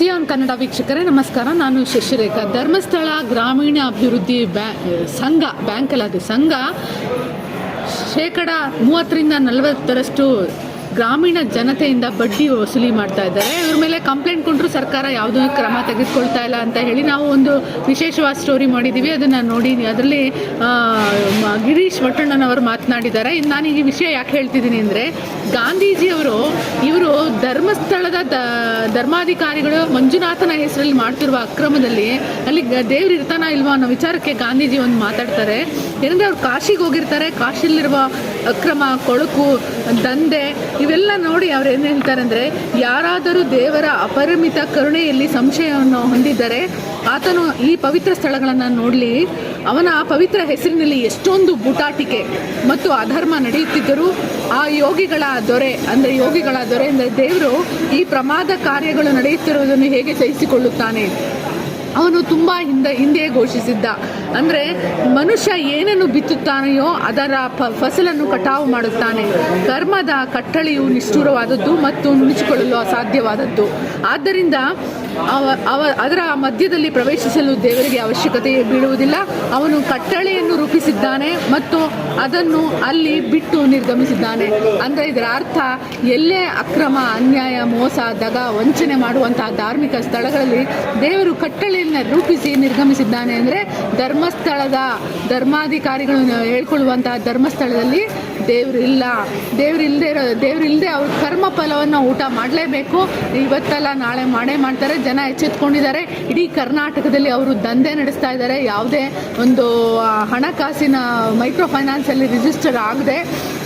Xi'an Kannada ವೀಕ್ಷಕರೇ ನಮಸ್ಕಾರ. ನಾನು ಶಶಿರೇಖಾ. ಧರ್ಮಸ್ಥಳ ಗ್ರಾಮೀಣ ಅಭಿವೃದ್ಧಿ ಸಂಘ, ಬ್ಯಾಂಕಲ್ಲ ಅದು ಸಂಘ, 30-40% ಗ್ರಾಮೀಣ ಜನತೆಯಿಂದ ಬಡ್ಡಿ ವಸೂಲಿ ಮಾಡ್ತಾ ಇದ್ದಾರೆ. ಇವ್ರ ಮೇಲೆ ಕಂಪ್ಲೇಂಟ್ ಕೊಟ್ಟರು ಸರ್ಕಾರ ಯಾವುದೂ ಕ್ರಮ ತೆಗೆದುಕೊಳ್ತಾ ಇಲ್ಲ ಅಂತ ಹೇಳಿ ನಾವು ಒಂದು ವಿಶೇಷವಾದ ಸ್ಟೋರಿ ಮಾಡಿದ್ದೀವಿ. ಅದನ್ನು ನೋಡಿ ಅದರಲ್ಲಿ ಗಿರೀಶ್ ವಟ್ಟಣ್ಣನವರು ಮಾತನಾಡಿದ್ದಾರೆ. ನಾನು ಈ ವಿಷಯ ಯಾಕೆ ಹೇಳ್ತಿದ್ದೀನಿ ಅಂದರೆ, ಇವರು ಧರ್ಮಸ್ಥಳದ ಧರ್ಮಾಧಿಕಾರಿಗಳು ಮಂಜುನಾಥನ ಹೆಸರಲ್ಲಿ ಮಾಡ್ತಿರುವ ಅಕ್ರಮದಲ್ಲಿ ಅಲ್ಲಿ ದೇವ್ರು ಇರ್ತಾನ ಇಲ್ವಾ ಅನ್ನೋ ವಿಚಾರಕ್ಕೆ ಗಾಂಧೀಜಿ ಒಂದು ಮಾತಾಡ್ತಾರೆ. ಏನಂದರೆ ಅವ್ರು ಕಾಶಿಗೆ ಹೋಗಿರ್ತಾರೆ, ಕಾಶಿಯಲ್ಲಿರುವ ಅಕ್ರಮ, ಕೊಳಕು, ದಂಧೆ ಇವೆಲ್ಲ ನೋಡಿ ಅವ್ರು ಏನು ಹೇಳ್ತಾರೆ ಅಂದರೆ, ಯಾರಾದರೂ ದೇವರ ಅಪರಿಮಿತ ಕರುಣೆಯಲ್ಲಿ ಸಂಶಯವನ್ನು ಹೊಂದಿದ್ದರೆ ಆತನು ಈ ಪವಿತ್ರ ಸ್ಥಳಗಳನ್ನು ನೋಡಲಿ. ಅವನ ಪವಿತ್ರ ಹೆಸರಿನಲ್ಲಿ ಎಷ್ಟೊಂದು ಬೂಟಾಟಿಕೆ ಮತ್ತು ಅಧರ್ಮ ನಡೆಯುತ್ತಿದ್ದರೂ ಆ ಯೋಗಿಗಳ ದೊರೆ ಅಂದರೆ ದೇವರು ಈ ಪ್ರಮಾದ ಕಾರ್ಯಗಳು ನಡೆಯುತ್ತಿರುವುದನ್ನು ಹೇಗೆ ಸಹಿಸಿಕೊಳ್ಳುತ್ತಾನೆ? ಅವನು ತುಂಬ ಹಿಂದೆ ಘೋಷಿಸಿದ್ದ, ಅಂದರೆ ಮನುಷ್ಯ ಏನನ್ನು ಬಿತ್ತುತ್ತಾನೆಯೋ ಅದರ ಫಸಲನ್ನು ಕಟಾವು ಮಾಡುತ್ತಾನೆ. ಕರ್ಮದ ಕಟ್ಟಳೆಯು ನಿಷ್ಠುರವಾದದ್ದು ಮತ್ತು ನುಣುಚಿಕೊಳ್ಳಲು ಅಸಾಧ್ಯವಾದದ್ದು. ಆದ್ದರಿಂದ ಅದರ ಮಧ್ಯದಲ್ಲಿ ಪ್ರವೇಶಿಸಲು ದೇವರಿಗೆ ಅವಶ್ಯಕತೆ ಬೀಳುವುದಿಲ್ಲ. ಅವನು ಕಟ್ಟಳೆಯನ್ನು ರೂಪಿಸಿದ್ದಾನೆ ಮತ್ತು ಅದನ್ನು ಅಲ್ಲಿ ಬಿಟ್ಟು ನಿರ್ಗಮಿಸಿದ್ದಾನೆ. ಅಂದರೆ ಇದರ ಅರ್ಥ, ಎಲ್ಲೇ ಅಕ್ರಮ, ಅನ್ಯಾಯ, ಮೋಸ, ದಗ, ವಂಚನೆ ಮಾಡುವಂತಹ ಧಾರ್ಮಿಕ ಸ್ಥಳಗಳಲ್ಲಿ ದೇವರು ಕಟ್ಟಳೆಯನ್ನು ರೂಪಿಸಿ ನಿರ್ಗಮಿಸಿದ್ದಾನೆ. ಅಂದರೆ ಧರ್ಮಸ್ಥಳದ ಧರ್ಮಾಧಿಕಾರಿಗಳು ಹೇಳ್ಕೊಳ್ಳುವಂತಹ ಧರ್ಮಸ್ಥಳದಲ್ಲಿ ದೇವರಿಲ್ಲದೆ ಅವ್ರ ಕರ್ಮ ಫಲವನ್ನು ಊಟ ಮಾಡಲೇಬೇಕು. ಇವತ್ತಲ್ಲ ನಾಳೆ ಮಾಡ್ತಾರೆ. ಜನ ಎಚ್ಚೆತ್ಕೊಂಡಿದ್ದಾರೆ. ಇಡೀ ಕರ್ನಾಟಕದಲ್ಲಿ ಅವರು ದಂಧೆ ನಡೆಸ್ತಾ ಇದ್ದಾರೆ. ಯಾವುದೇ ಒಂದು ಹಣಕಾಸಿನ ಮೈಕ್ರೋ ಫೈನಾನ್ಸಲ್ಲಿ ರಿಜಿಸ್ಟರ್ ಆಗದೆ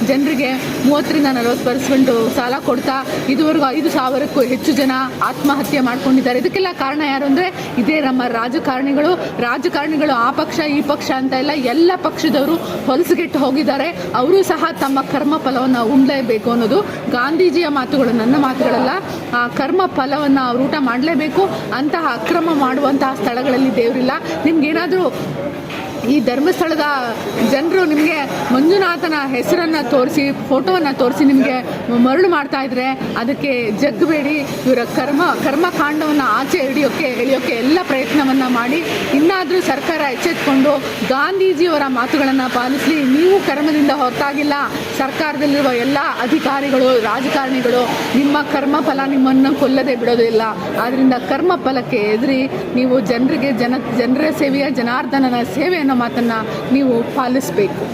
ಜನರಿಗೆ 30-40% ಸಾಲ ಕೊಡ್ತಾ ಇದುವರೆಗೂ 5,000ಕ್ಕೂ ಹೆಚ್ಚು ಜನ ಆತ್ಮಹತ್ಯೆ ಮಾಡ್ಕೊಂಡಿದ್ದಾರೆ. ಇದಕ್ಕೆಲ್ಲ ಕಾರಣ ಯಾರು ಅಂದರೆ, ಇದೇ ನಮ್ಮ ರಾಜಕಾರಣಿಗಳು. ಆ ಪಕ್ಷ ಈ ಪಕ್ಷ ಅಂತ ಇಲ್ಲ, ಎಲ್ಲ ಪಕ್ಷದವರು ಹೊಲಸುಗೆಟ್ಟು ಹೋಗಿದ್ದಾರೆ. ಅವರು ಸಹ ತಮ್ಮ ಕರ್ಮ ಫಲವನ್ನು ಉಣ್ಲೇಬೇಕು ಅನ್ನೋದು ಗಾಂಧೀಜಿಯ ಮಾತುಗಳು, ನನ್ನ ಮಾತುಗಳಲ್ಲ. ಆ ಕರ್ಮ ಫಲವನ್ನು ಅವರು ಊಟ ಮಾಡಲೇಬೇಕು. ಅಂತಹ ಅಕ್ರಮ ಮಾಡುವಂತಹ ಸ್ಥಳಗಳಲ್ಲಿ ದೇವರಿಲ್ಲ. ನಿಮ್ಗೇನಾದರೂ ಈ ಧರ್ಮಸ್ಥಳದ ಜನರು ನಿಮಗೆ ಮಂಜುನಾಥನ ಹೆಸರನ್ನು ತೋರಿಸಿ, ಫೋಟೋವನ್ನು ತೋರಿಸಿ ನಿಮಗೆ ಮರಳು ಮಾಡ್ತಾ ಇದ್ರೆ ಅದಕ್ಕೆ ಜಗ್ಗಬೇಡಿ. ಇವರ ಕರ್ಮಕಾಂಡವನ್ನು ಆಚೆ ಎಳೆಯೋಕ್ಕೆ ಎಲ್ಲ ಪ್ರಯತ್ನವನ್ನು ಮಾಡಿ. ಇನ್ನಾದರೂ ಸರ್ಕಾರ ಎಚ್ಚೆತ್ಕೊಂಡು ಗಾಂಧೀಜಿಯವರ ಮಾತುಗಳನ್ನು ಪಾಲಿಸಲಿ. ನೀವು ಕರ್ಮದಿಂದ ಹೊರತಾಗಿಲ್ಲ. ಸರ್ಕಾರದಲ್ಲಿರುವ ಎಲ್ಲ ಅಧಿಕಾರಿಗಳು, ರಾಜಕಾರಣಿಗಳು ನಿಮ್ಮ ಕರ್ಮ ಫಲ ನಿಮ್ಮನ್ನು ಕೊಲ್ಲದೆ ಬಿಡೋದಿಲ್ಲ. ಆದ್ದರಿಂದ ಕರ್ಮ ಫಲಕ್ಕೆ ಎದುರಿ ನೀವು ಜನರ ಸೇವೆಯ ಜನಾರ್ದನನ ಸೇವೆಯನ್ನು ಮಾತನ್ನು ನೀವು ಪಾಲಿಸಬೇಕು.